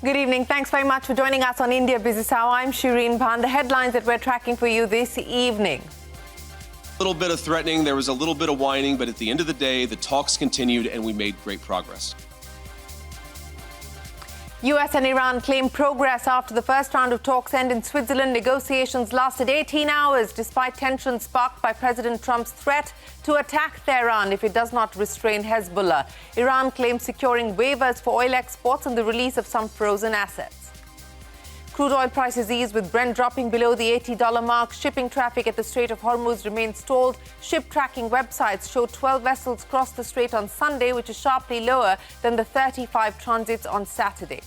Good evening. Thanks very much for joining us on India Business Hour. I'm Shireen Bhan. The headlines that we're tracking for you this evening. A little bit of threatening, there was a little bit of whining, but at the end of the day, the talks continued and we made great progress. US and Iran claim progress after the first round of talks end in Switzerland. Negotiations lasted 18 hours despite tensions sparked by President Trump's threat to attack Tehran if it does not restrain Hezbollah. Iran claims securing waivers for oil exports and the release of some frozen assets. Crude oil prices ease with Brent dropping below the $80 mark. Shipping traffic at the Strait of Hormuz remains stalled. Ship tracking websites show 12 vessels crossed the strait on Sunday, which is sharply lower than the 35 transits on Saturday.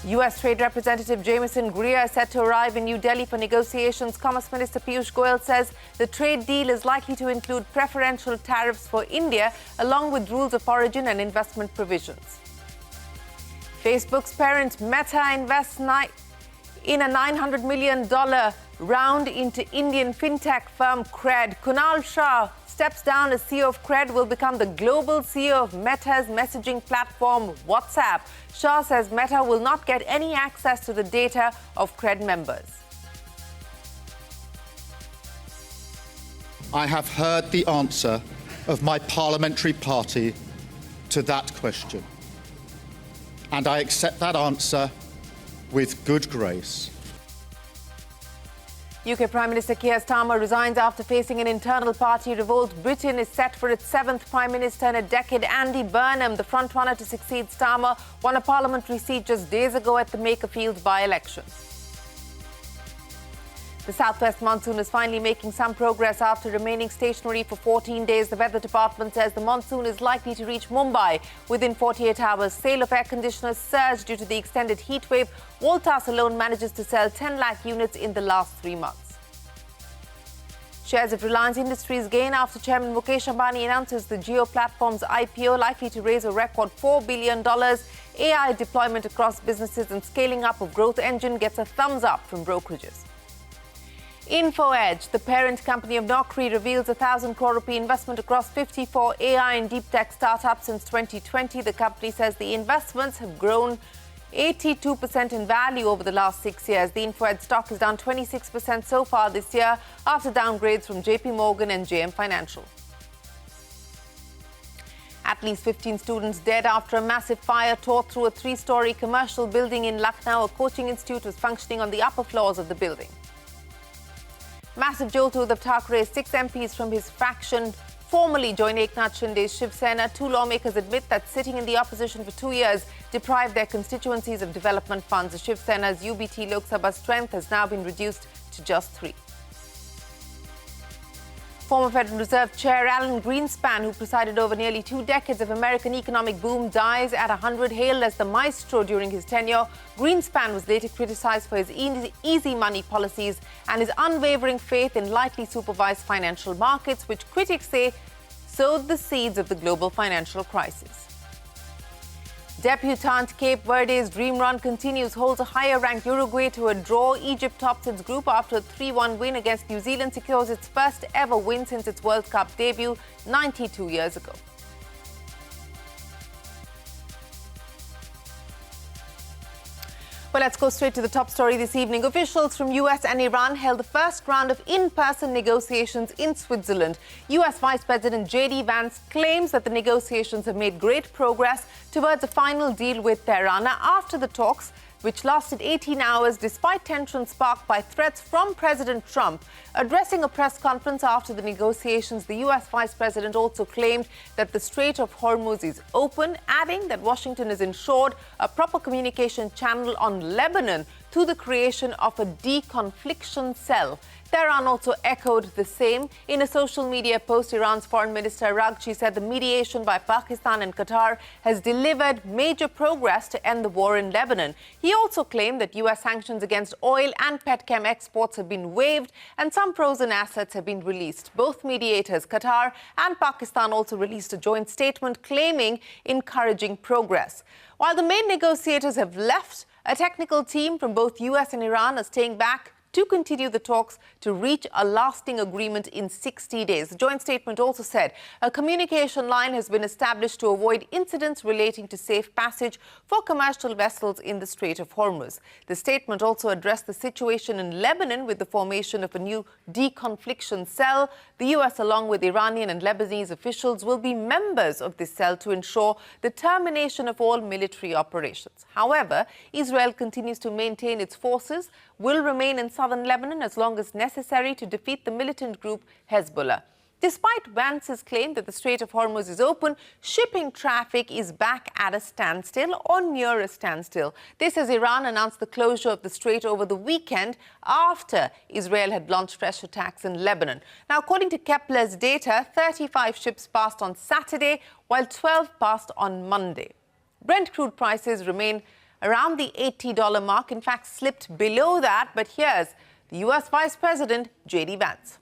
U.S. Trade Representative Jamieson Greer is set to arrive in New Delhi for negotiations. Commerce Minister Piyush Goyal says the trade deal is likely to include preferential tariffs for India, along with rules of origin and investment provisions. Facebook's parent Meta invests in a $900 million round into Indian fintech firm Cred. Kunal Shah steps down as CEO of Cred, will become the global CEO of Meta's messaging platform WhatsApp. Shah says Meta will not get any access to the data of Cred members. I have heard the answer of my parliamentary party to that question, and I accept that answer with good grace. UK Prime Minister Keir Starmer resigns after facing an internal party revolt. Britain is set for its 7th Prime Minister in a decade. Andy Burnham, the frontrunner to succeed Starmer, won a parliamentary seat just days ago at the Makerfield by-election. The southwest monsoon is finally making some progress after remaining stationary for 14 days. The weather department says the monsoon is likely to reach Mumbai within 48 hours. Sale of air conditioners surged due to the extended heat wave. Voltas alone manages to sell 10 lakh units in the last 3 months. Shares of Reliance Industries gain after Chairman Mukesh Ambani announces the Jio platform's IPO, likely to raise a record $4 billion. AI deployment across businesses and scaling up of growth engine gets a thumbs up from brokerages. InfoEdge, the parent company of Naukri, reveals a 1,000 crore rupee investment across 54 AI and deep tech startups since 2020. The company says the investments have grown 82% in value over the last 6 years. The InfoEdge stock is down 26% so far this year after downgrades from JP Morgan and JM Financial. At least 15 students dead after a massive fire tore through a 3-story commercial building in Lucknow. A coaching institute was functioning on the upper floors of the building. Massive jolt to Uddhav Thackeray. 6 MPs from his faction formally joined Eknath Shinde's Shiv Sena. 2 lawmakers admit that sitting in the opposition for 2 years deprived their constituencies of development funds. The Shiv Sena's UBT Lok Sabha strength has now been reduced to just 3. Former Federal Reserve Chair Alan Greenspan, who presided over nearly 2 decades of American economic boom, dies at 100, hailed as the maestro during his tenure. Greenspan was later criticized for his easy money policies and his unwavering faith in lightly supervised financial markets, which critics say sowed the seeds of the global financial crisis. Debutante Cape Verde's dream run continues, holds a higher-ranked Uruguay to a draw. Egypt tops its group after a 3-1 win against New Zealand, secures its first ever win since its World Cup debut 92 years ago. Well, let's go straight to the top story this evening. Officials from US and Iran held the first round of in-person negotiations in Switzerland. US Vice President J.D. Vance claims that the negotiations have made great progress towards a final deal with Tehran. Now, after the talks, which lasted 18 hours despite tensions sparked by threats from President Trump. Addressing a press conference after the negotiations, the US Vice President also claimed that the Strait of Hormuz is open, adding that Washington has ensured a proper communication channel on Lebanon through the creation of a deconfliction cell. Tehran also echoed the same. In a social media post, Iran's Foreign Minister Araghchi said the mediation by Pakistan and Qatar has delivered major progress to end the war in Lebanon. He also claimed that US sanctions against oil and petchem exports have been waived and some frozen assets have been released. Both mediators, Qatar and Pakistan, also released a joint statement claiming encouraging progress. While the main negotiators have left, a technical team from both US and Iran are staying back to continue the talks to reach a lasting agreement in 60 days. The joint statement also said a communication line has been established to avoid incidents relating to safe passage for commercial vessels in the Strait of Hormuz. The statement also addressed the situation in Lebanon with the formation of a new deconfliction cell. The U.S., along with Iranian and Lebanese officials, will be members of this cell to ensure the termination of all military operations. However, Israel continues to maintain its forces will remain in southern Lebanon as long as necessary to defeat the militant group Hezbollah. Despite Vance's claim that the Strait of Hormuz is open, shipping traffic is back at a standstill or near a standstill. This as Iran announced the closure of the strait over the weekend after Israel had launched fresh attacks in Lebanon. Now, according to Kepler's data, 35 ships passed on Saturday, while 12 passed on Monday. Brent crude prices remain around the $80 mark, in fact, slipped below that. But here's the U.S. Vice President, J.D. Vance.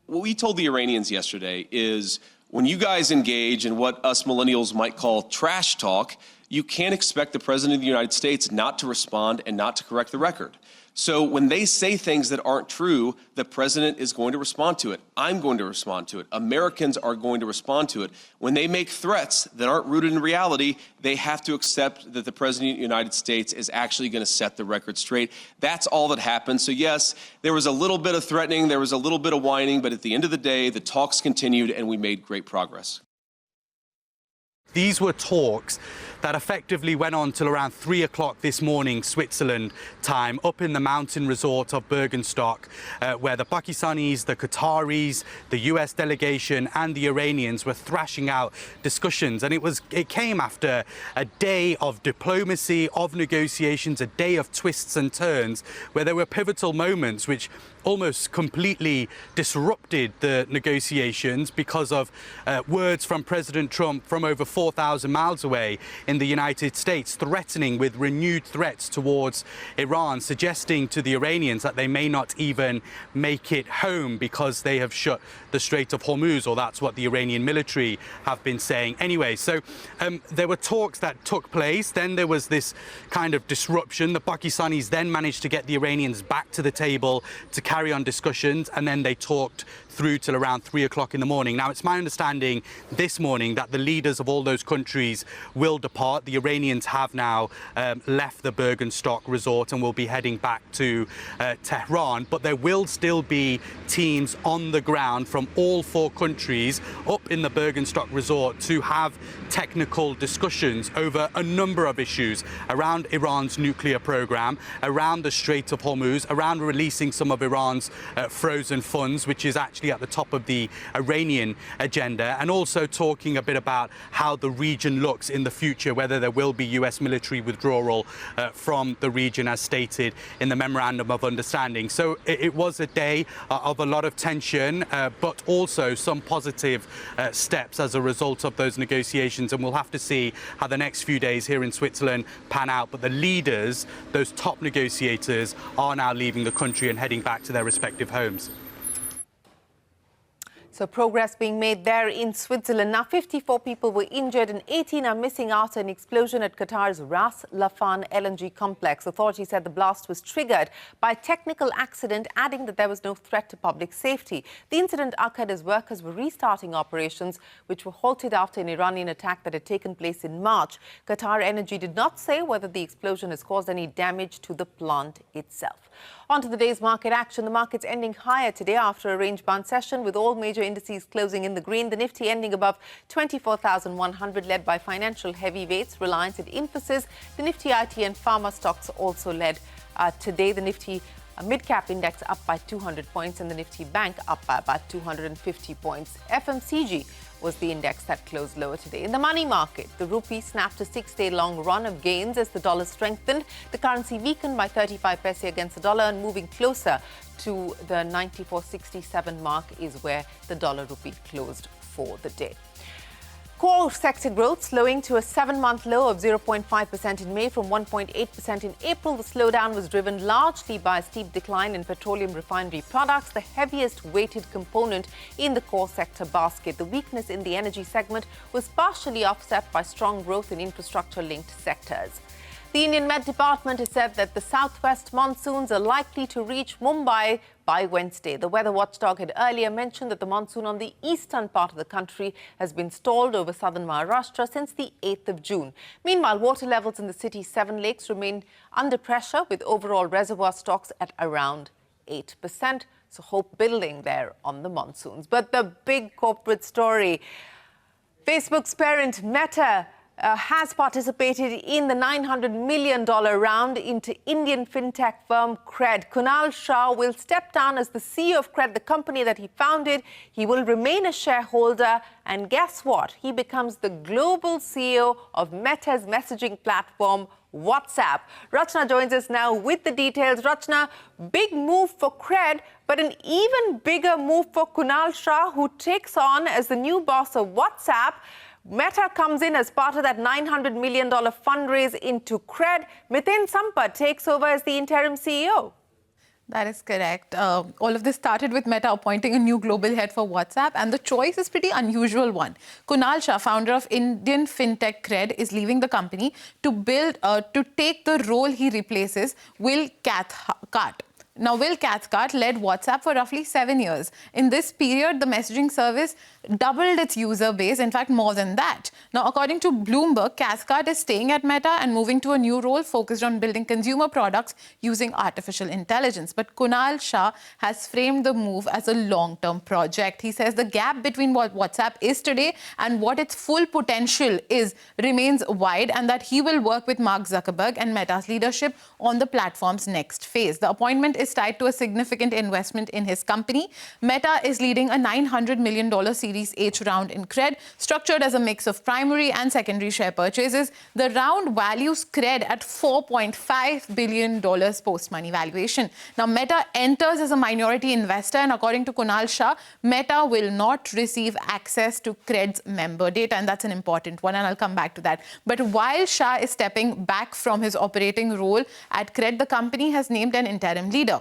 What we told the Iranians yesterday is when you guys engage in what us millennials might call trash talk, you can't expect the President of the United States not to respond and not to correct the record. So when they say things that aren't true, the President is going to respond to it. I'm going to respond to it. Americans are going to respond to it. When they make threats that aren't rooted in reality, they have to accept that the President of the United States is actually going to set the record straight. That's all that happened. So yes, there was a little bit of threatening, there was a little bit of whining, but at the end of the day, the talks continued and we made great progress. These were talks that effectively went on till around 3 o'clock this morning, Switzerland time, up in the mountain resort of Bergenstock, where the Pakistanis, the Qataris, the US delegation and the Iranians were thrashing out discussions. And it came after a day of diplomacy, of negotiations, a day of twists and turns, where there were pivotal moments which almost completely disrupted the negotiations because of words from President Trump from over 4,000 miles away in the United States, threatening with renewed threats towards Iran, suggesting to the Iranians that they may not even make it home because they have shut the Strait of Hormuz, or that's what the Iranian military have been saying. Anyway, so there were talks that took place. Then there was this kind of disruption. The Pakistanis then managed to get the Iranians back to the table to carry on discussions, and then they talked through till around 3 o'clock in the morning. Now, it's my understanding this morning that the leaders of all those countries will depart. The Iranians have now left the Bergenstock resort and will be heading back to Tehran, but there will still be teams on the ground from all 4 countries up in the Bergenstock resort to have technical discussions over a number of issues around Iran's nuclear program, around the Strait of Hormuz, around releasing some of Iran's frozen funds, which is actually at the top of the Iranian agenda, and also talking a bit about how the region looks in the future, whether there will be US military withdrawal from the region as stated in the Memorandum of Understanding. So it was a day of a lot of tension, but also some positive steps as a result of those negotiations, and we'll have to see how the next few days here in Switzerland pan out. But the leaders, those top negotiators, are now leaving the country and heading back to their respective homes. So progress being made there in Switzerland. Now, 54 people were injured and 18 are missing after an explosion at Qatar's Ras Laffan LNG complex. Authorities said the blast was triggered by a technical accident, adding that there was no threat to public safety. The incident occurred as workers were restarting operations, which were halted after an Iranian attack that had taken place in March. Qatar Energy did not say whether the explosion has caused any damage to the plant itself. On to the day's market action. The market's ending higher today after a range-bound session, with all major indices closing in the green. The Nifty ending above 24,100, led by financial heavyweights, Reliance and Infosys. The Nifty IT and pharma stocks also led today. The Nifty mid-cap index up by 200 points and the Nifty Bank up by about 250 points. FMCG was the index that closed lower today. In the money market, the rupee snapped a 6-day long run of gains as the dollar strengthened. The currency weakened by 35 paise against the dollar, and moving closer to the 94.67 mark is where the dollar rupee closed for the day. Core sector growth slowing to a 7-month low of 0.5% in May from 1.8% in April. The slowdown was driven largely by a steep decline in petroleum refinery products, the heaviest weighted component in the core sector basket. The weakness in the energy segment was partially offset by strong growth in infrastructure-linked sectors. The Indian Met Department has said that the southwest monsoons are likely to reach Mumbai by Wednesday. The weather watchdog had earlier mentioned that the monsoon on the eastern part of the country has been stalled over southern Maharashtra since the 8th of June. Meanwhile, water levels in the city's 7 lakes remain under pressure, with overall reservoir stocks at around 8%. So hope building there on the monsoons. But the big corporate story, Facebook's parent Meta has participated in the $900 million round into Indian fintech firm Cred. Kunal Shah will step down as the CEO of Cred, the company that he founded. He will remain a shareholder. And guess what? He becomes the global CEO of Meta's messaging platform, WhatsApp. Rachna joins us now with the details. Rachna, big move for Cred, but an even bigger move for Kunal Shah, who takes on as the new boss of WhatsApp. Meta comes in as part of that $900 million fundraise into Cred. Miten Sampath takes over as the interim CEO. That is correct. All of this started with Meta appointing a new global head for WhatsApp, and the choice is pretty unusual one. Kunal Shah, founder of Indian fintech Cred, is leaving the company to take the role he replaces Will Cathcart. Now, Will Cathcart led WhatsApp for roughly 7 years. In this period, the messaging service doubled its user base, in fact, more than that. Now, according to Bloomberg, Cathcart is staying at Meta and moving to a new role focused on building consumer products using artificial intelligence. But Kunal Shah has framed the move as a long-term project. He says the gap between what WhatsApp is today and what its full potential is remains wide, and that he will work with Mark Zuckerberg and Meta's leadership on the platform's next phase. The appointment is tied to a significant investment in his company. Meta is leading a $900 million Series H round in Cred, structured as a mix of primary and secondary share purchases. The round values Cred at $4.5 billion post-money valuation. Now, Meta enters as a minority investor, and according to Kunal Shah, Meta will not receive access to Cred's member data, and that's an important one, and I'll come back to that. But while Shah is stepping back from his operating role at Cred, the company has named an interim leader,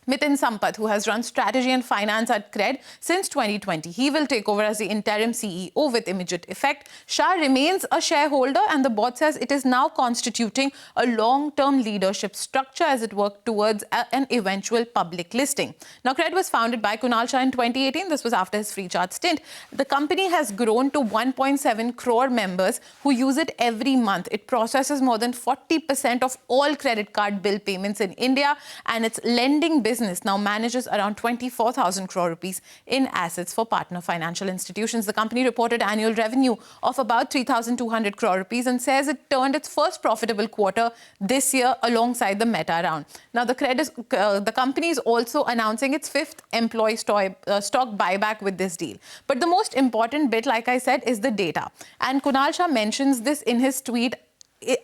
Miten Sampath, who has run strategy and finance at Cred since 2020. He will take over as the interim CEO with immediate effect. Shah remains a shareholder, and the board says it is now constituting a long-term leadership structure as it works towards an eventual public listing. Now, Cred was founded by Kunal Shah in 2018. This was after his free chart stint. The company has grown to 1.7 crore members who use it every month. It processes more than 40% of all credit card bill payments in India, and its lending business now manages around 24,000 crore rupees in assets for partner financial institutions. The company reported annual revenue of about 3,200 crore rupees and says it turned its first profitable quarter this year alongside the Meta round. Now, the company is also announcing its 5th employee stock buyback with this deal. But the most important bit, like I said, is the data. And Kunal Shah mentions this in his tweet.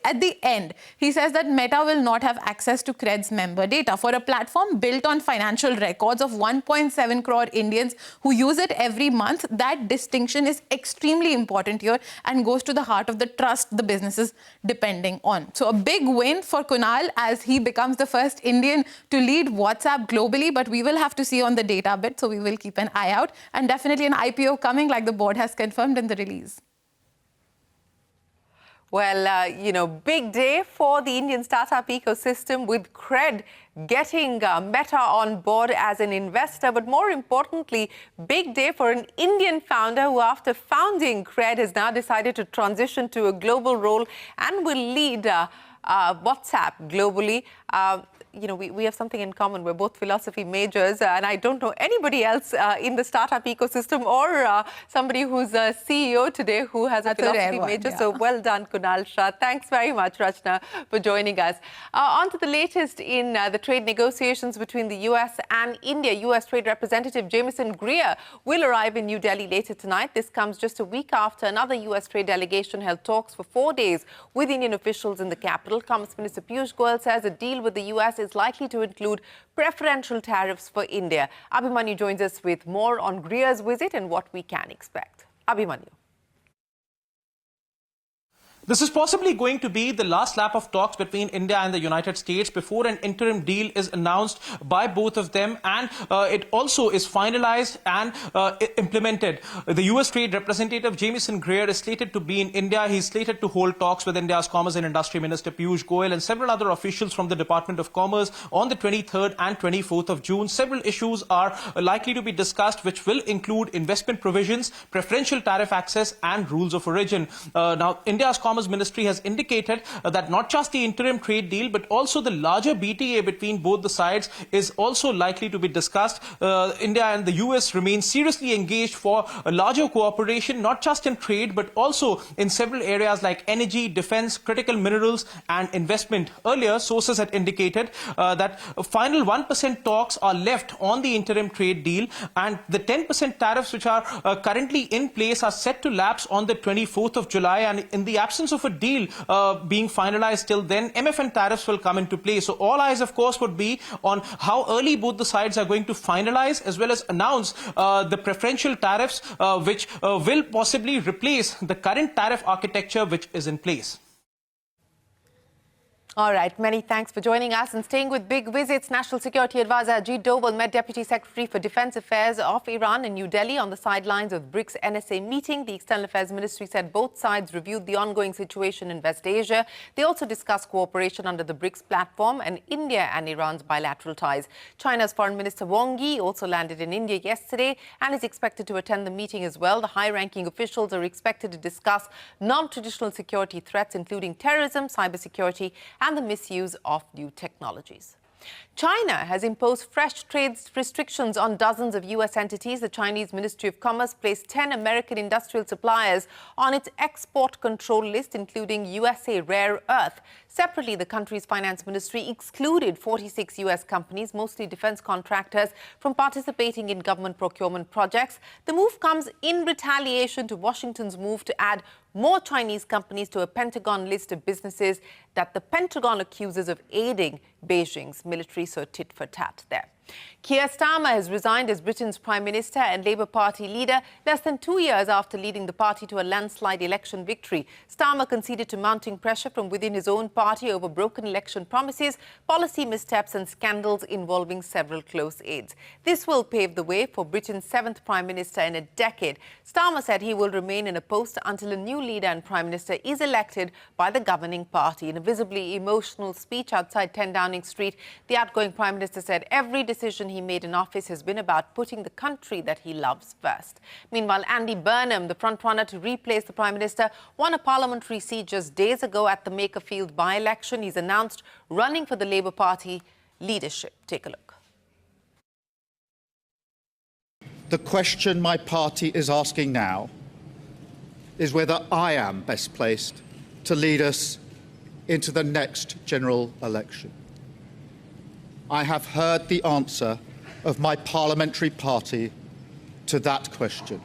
At the end, he says that Meta will not have access to Cred's member data. For a platform built on financial records of 1.7 crore Indians who use it every month, that distinction is extremely important here and goes to the heart of the trust the business is depending on. So a big win for Kunal as he becomes the first Indian to lead WhatsApp globally, but we will have to see on the data bit, so we will keep an eye out. And definitely an IPO coming, like the board has confirmed in the release. Well, big day for the Indian startup ecosystem, with Cred getting Meta on board as an investor. But more importantly, big day for an Indian founder who, after founding Cred, has now decided to transition to a global role and will lead WhatsApp globally. We have something in common. We're both philosophy majors, and I don't know anybody else in the startup ecosystem or somebody who's a CEO today who has a philosophy major. Yeah. So well done, Kunal Shah. Thanks very much, Rachna, for joining us. On to the latest in the trade negotiations between the US and India. US Trade Representative Jameson Greer will arrive in New Delhi later tonight. This comes just a week after another US trade delegation held talks for 4 days with Indian officials in the capital. Commerce Minister Piyush Goyal says a deal with the US is likely to include preferential tariffs for India. Abhimanyu joins us with more on Greer's visit and what we can expect. Abhimanyu. This is possibly going to be the last lap of talks between India and the United States before an interim deal is announced by both of them, and it also is finalized and implemented. The US Trade Representative Jamieson Greer is slated to be in India. He's slated to hold talks with India's Commerce and Industry Minister Piyush Goyal and several other officials from the Department of Commerce on the 23rd and 24th of June. Several issues are likely to be discussed, which will include investment provisions, preferential tariff access and rules of origin. Now, India's Commerce Ministry has indicated that not just the interim trade deal, but also the larger BTA between both the sides is also likely to be discussed. India and the US remain seriously engaged for a larger cooperation, not just in trade, but also in several areas like energy, defense, critical minerals and investment. Earlier, sources had indicated that final 1% talks are left on the interim trade deal, and the 10% tariffs which are currently in place are set to lapse on the 24th of July, and in the absence of a deal being finalized till then, MFN tariffs will come into play. So all eyes, of course, would be on how early both the sides are going to finalize as well as announce the preferential tariffs which will possibly replace the current tariff architecture which is in place. All right, many thanks for joining us. And staying with big visits, National Security Advisor Ajit Doval met Deputy Secretary for Defence Affairs of Iran in New Delhi on the sidelines of BRICS NSA meeting. The External Affairs Ministry said both sides reviewed the ongoing situation in West Asia. They also discussed cooperation under the BRICS platform and India and Iran's bilateral ties. China's Foreign Minister Wang Yi also landed in India yesterday and is expected to attend the meeting as well. The high-ranking officials are expected to discuss non-traditional security threats, including terrorism, cybersecurity, and the misuse of new technologies. China has imposed fresh trade restrictions on dozens of U.S. entities. The Chinese Ministry of Commerce placed 10 American industrial suppliers on its export control list, including USA Rare Earth. Separately, the country's finance ministry excluded 46 U.S. companies, mostly defense contractors, from participating in government procurement projects. The move comes in retaliation to Washington's move to add more Chinese companies to a Pentagon list of businesses that the Pentagon accuses of aiding Beijing's military, so tit for tat there. Keir Starmer has resigned as Britain's Prime Minister and Labour Party leader less than 2 years after leading the party to a landslide election victory. Starmer conceded to mounting pressure from within his own party over broken election promises, policy missteps and scandals involving several close aides. This will pave the way for Britain's 7th Prime Minister in a decade. Starmer said he will remain in a post until a new leader and Prime Minister is elected by the governing party. In a visibly emotional speech outside 10 Downing Street, the outgoing Prime Minister said every decision he made in office has been about putting the country that he loves first. Meanwhile, Andy Burnham, the frontrunner to replace the Prime Minister, won a parliamentary seat just days ago at the Makerfield by-election. He's announced running for the Labour Party leadership. Take a look. The question my party is asking now is whether I am best placed to lead us into the next general election. I have heard the answer of my parliamentary party to that question,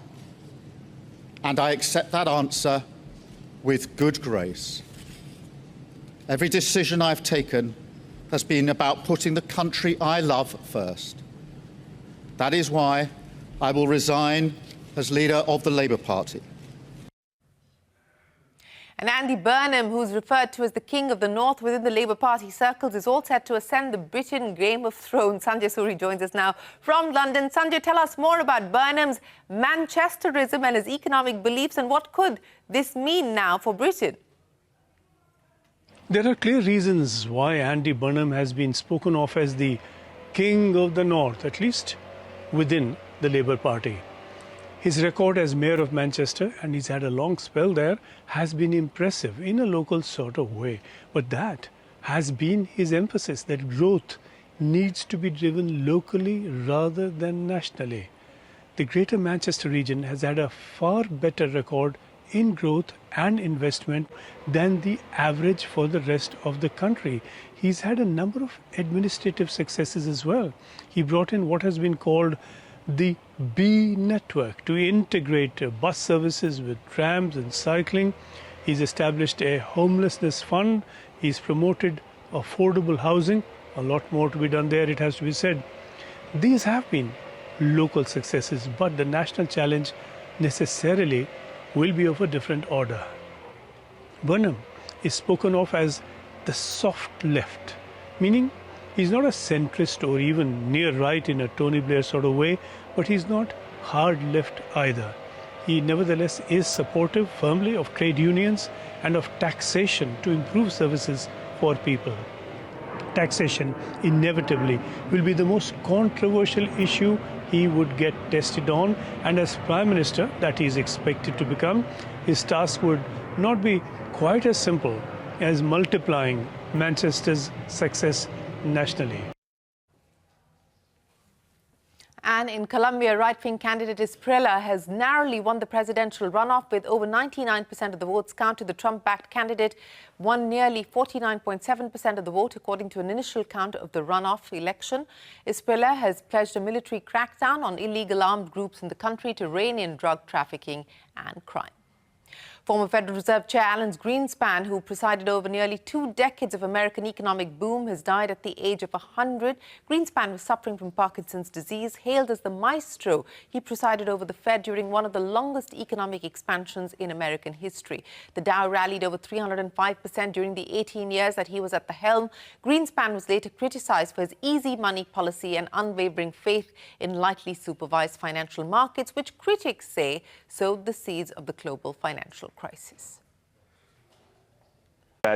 and I accept that answer with good grace. Every decision I've taken has been about putting the country I love first. That is why I will resign as leader of the Labour Party. And Andy Burnham, who's referred to as the King of the North within the Labour Party circles, is all set to ascend the Britain Game of Thrones. Sanjay Suri joins us now from London. Sanjay, tell us more about Burnham's Manchesterism and his economic beliefs, and what could this mean now for Britain? There are clear reasons why Andy Burnham has been spoken of as the King of the North, at least within the Labour Party. His record as Mayor of Manchester, and he's had a long spell there, has been impressive in a local sort of way. But that has been his emphasis, that growth needs to be driven locally rather than nationally. The Greater Manchester region has had a far better record in growth and investment than the average for the rest of the country. He's had a number of administrative successes as well. He brought in what has been called the B network to integrate bus services with trams and cycling. He's established a homelessness fund. He's promoted affordable housing. A lot more to be done there, it has to be said. These have been local successes, but the national challenge necessarily will be of a different order. Burnham is spoken of as the soft left, meaning he's not a centrist or even near right in a Tony Blair sort of way, but he's not hard left either. He nevertheless is supportive firmly of trade unions and of taxation to improve services for people. Taxation inevitably will be the most controversial issue he would get tested on, and as Prime Minister that he is expected to become, his task would not be quite as simple as multiplying Manchester's success nationally. And in Colombia, right-wing candidate Esprella has narrowly won the presidential runoff with over 99% of the votes counted. The Trump-backed candidate won nearly 49.7% of the vote, according to an initial count of the runoff election. Esprella has pledged a military crackdown on illegal armed groups in the country to rein in drug trafficking and crime. Former Federal Reserve Chair Alan Greenspan, who presided over nearly 2 decades of American economic boom, has died at the age of 100. Greenspan was suffering from Parkinson's disease. Hailed as the maestro, he presided over the Fed during one of the longest economic expansions in American history. The Dow rallied over 305% during the 18 years that he was at the helm. Greenspan was later criticized for his easy money policy and unwavering faith in lightly supervised financial markets, which critics say sowed the seeds of the global financial crisis.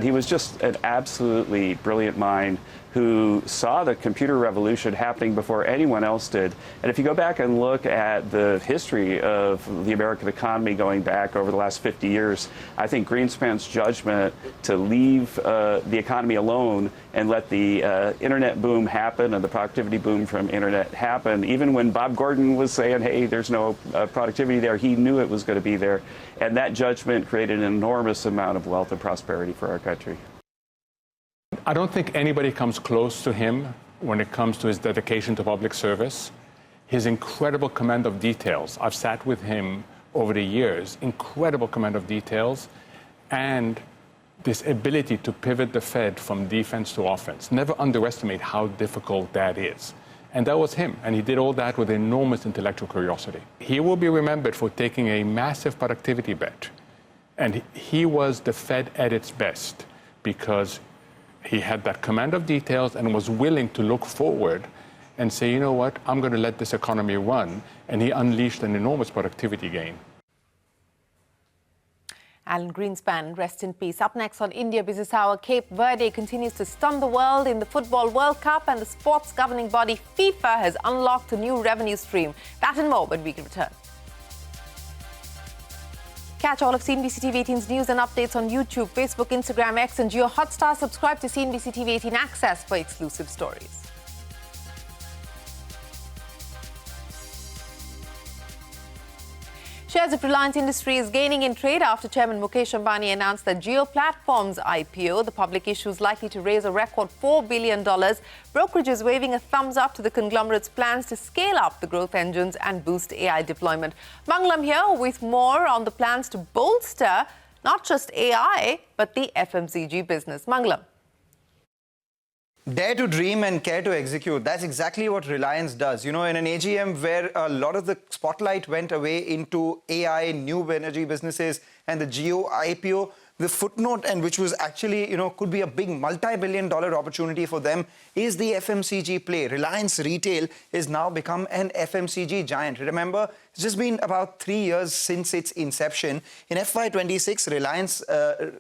He was just an absolutely brilliant mind who saw the computer revolution happening before anyone else did. And if you go back and look at the history of the American economy going back over the last 50 years, I think Greenspan's judgment to leave the economy alone and let the internet boom happen and the productivity boom from internet happen, even when Bob Gordon was saying, hey, there's no productivity there, he knew it was going to be there. And that judgment created an enormous amount of wealth and prosperity for our country. I don't think anybody comes close to him when it comes to his dedication to public service, his incredible command of details. I've sat with him over the years, incredible command of details, and this ability to pivot the Fed from defense to offense. Never underestimate how difficult that is. And that was him, and he did all that with enormous intellectual curiosity. He will be remembered for taking a massive productivity bet, and he was the Fed at its best because he had that command of details and was willing to look forward and say, you know what, I'm going to let this economy run. And he unleashed an enormous productivity gain. Alan Greenspan, rest in peace. Up next on India Business Hour, Cape Verde continues to stun the world in the Football World Cup, and the sports governing body FIFA has unlocked a new revenue stream. That and more when we return. Catch all of CNBC-TV18's news and updates on YouTube, Facebook, Instagram, X and Geo Hotstar. Subscribe to CNBC-TV18 Access for exclusive stories. Shares of Reliance Industries gaining in trade after Chairman Mukesh Ambani announced that Geoplatform's IPO. The public issue is likely to raise a record $4 billion. Brokerages waving a thumbs up to the conglomerate's plans to scale up the growth engines and boost AI deployment. Mangalam here with more on the plans to bolster not just AI, but the FMCG business. Mangalam. Dare to dream and care to execute. That's exactly what Reliance does. You know, in an AGM where a lot of the spotlight went away into AI, new energy businesses, and the Geo IPO, the footnote, and which was actually, you know, could be a big multi-billion-dollar opportunity for them, is the FMCG play. Reliance Retail has now become an FMCG giant. Remember, it's just been about 3 years since its inception. In FY26, Reliance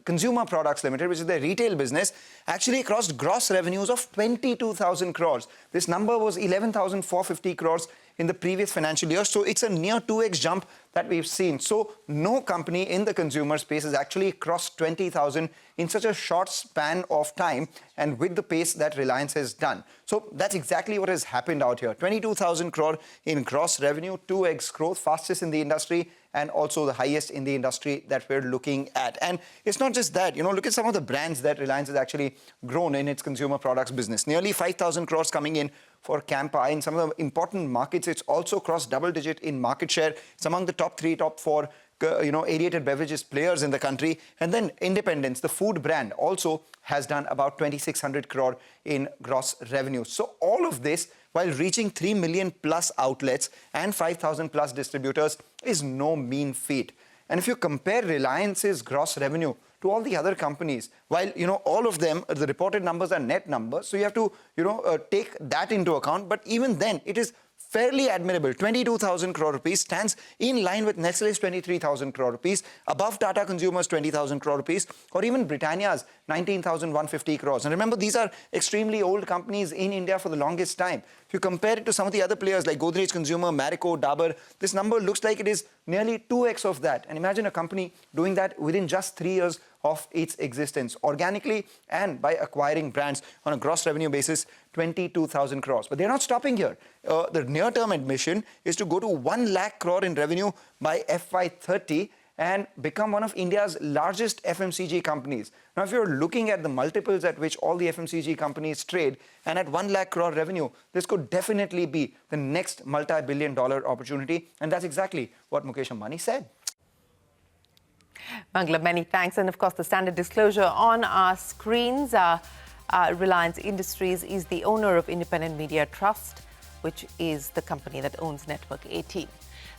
Consumer Products Limited, which is their retail business, actually crossed gross revenues of 22,000 crores. This number was 11,450 crores in the previous financial year. So it's a near 2x jump that we've seen. So no company in the consumer space has actually crossed 20,000 in such a short span of time, and with the pace that Reliance has done. So that's exactly what has happened out here. 22,000 crore in gross revenue, 2x growth, fastest in the industry, and also the highest in the industry that we're looking at. And it's not just that, you know, look at some of the brands that Reliance has actually grown in its consumer products business. Nearly 5,000 crores coming in for Campa. In some of the important markets, it's also crossed double digit in market share. It's among the top 3, top 4, aerated beverages players in the country. And then Independence, the food brand, also has done about 2,600 crore in gross revenue. So all of this, while reaching 3 million plus outlets and 5,000 plus distributors, is no mean feat. And if you compare Reliance's gross revenue to all the other companies. While, all of them, the reported numbers are net numbers. So you have to, take that into account. But even then, it is fairly admirable. 22,000 crore rupees stands in line with Nestle's 23,000 crore rupees, above Tata Consumer's 20,000 crore rupees, or even Britannia's 19,150 crores. And remember, these are extremely old companies in India for the longest time. If you compare it to some of the other players like Godrej Consumer, Marico, Dabur, this number looks like it is nearly 2x of that. And imagine a company doing that within just 3 years of its existence, organically and by acquiring brands on a gross revenue basis, 22,000 crores. But they're not stopping here. The near-term ambition is to go to 1 lakh crore in revenue by FY30 and become one of India's largest FMCG companies. Now, if you're looking at the multiples at which all the FMCG companies trade, and at 1 lakh crore revenue, this could definitely be the next multi-billion-dollar opportunity. And that's exactly what Mukesh Ambani said. Mangala, many thanks. And of course, the standard disclosure on our screens. Reliance Industries is the owner of Independent Media Trust, which is the company that owns Network 18.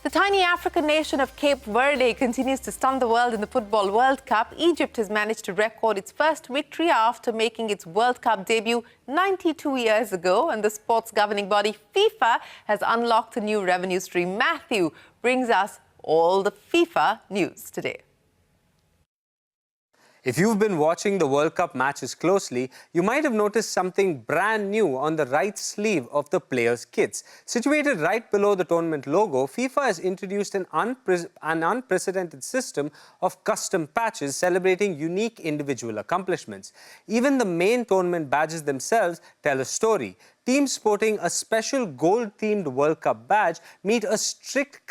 The tiny African nation of Cape Verde continues to stun the world in the Football World Cup. Egypt has managed to record its first victory after making its World Cup debut 92 years ago. And the sports governing body FIFA has unlocked a new revenue stream. Matthew brings us all the FIFA news today. If you've been watching the World Cup matches closely, you might have noticed something brand new on the right sleeve of the players' kits. Situated right below the tournament logo, FIFA has introduced an unprecedented system of custom patches celebrating unique individual accomplishments. Even the main tournament badges themselves tell a story. Teams sporting a special gold-themed World Cup badge meet a strict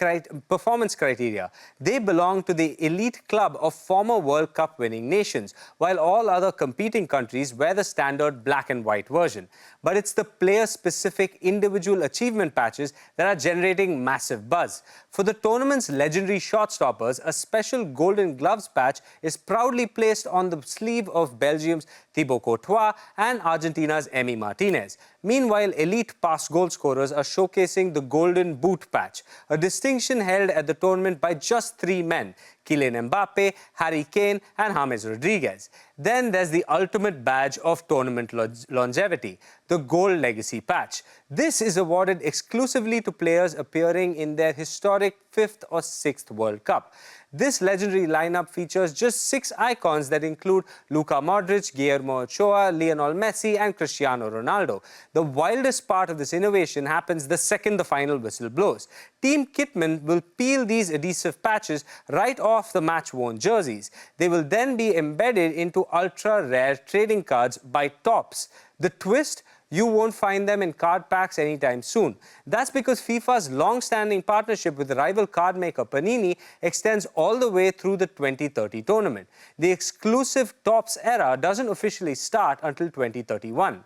performance criteria. They belong to the elite club of former World Cup winning nations, while all other competing countries wear the standard black and white version. But it's the player-specific individual achievement patches that are generating massive buzz. For the tournament's legendary shot-stoppers, a special golden gloves patch is proudly placed on the sleeve of Belgium's Thibaut Courtois and Argentina's Emi Martinez. Meanwhile, elite past goal scorers are showcasing the golden boot patch, a distinction held at the tournament by just 3 men: Kylian Mbappe, Harry Kane and James Rodriguez. Then there's the ultimate badge of tournament longevity, the Gold Legacy patch. This is awarded exclusively to players appearing in their historic 5th or 6th World Cup. This legendary lineup features just 6 icons that include Luka Modric, Guillermo Ochoa, Lionel Messi and Cristiano Ronaldo. The wildest part of this innovation happens the second the final whistle blows. Team kitmen will peel these adhesive patches right off the match-worn jerseys. They will then be embedded into ultra-rare trading cards by Topps. The twist? You won't find them in card packs anytime soon. That's because FIFA's long-standing partnership with the rival card maker Panini extends all the way through the 2030 tournament. The exclusive Topps era doesn't officially start until 2031.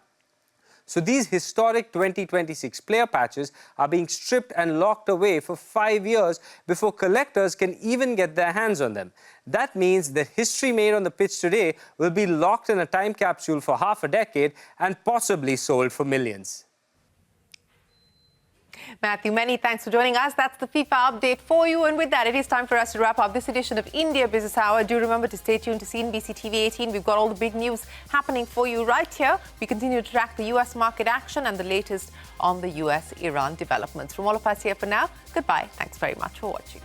So these historic 2026 player patches are being stripped and locked away for 5 years before collectors can even get their hands on them. That means that history made on the pitch today will be locked in a time capsule for half a decade and possibly sold for millions. Matthew, many thanks for joining us. That's the FIFA update for you. And with that, it is time for us to wrap up this edition of India Business Hour. Do remember to stay tuned to CNBC-TV18. We've got all the big news happening for you right here. We continue to track the US market action and the latest on the US-Iran developments. From all of us here for now, goodbye. Thanks very much for watching.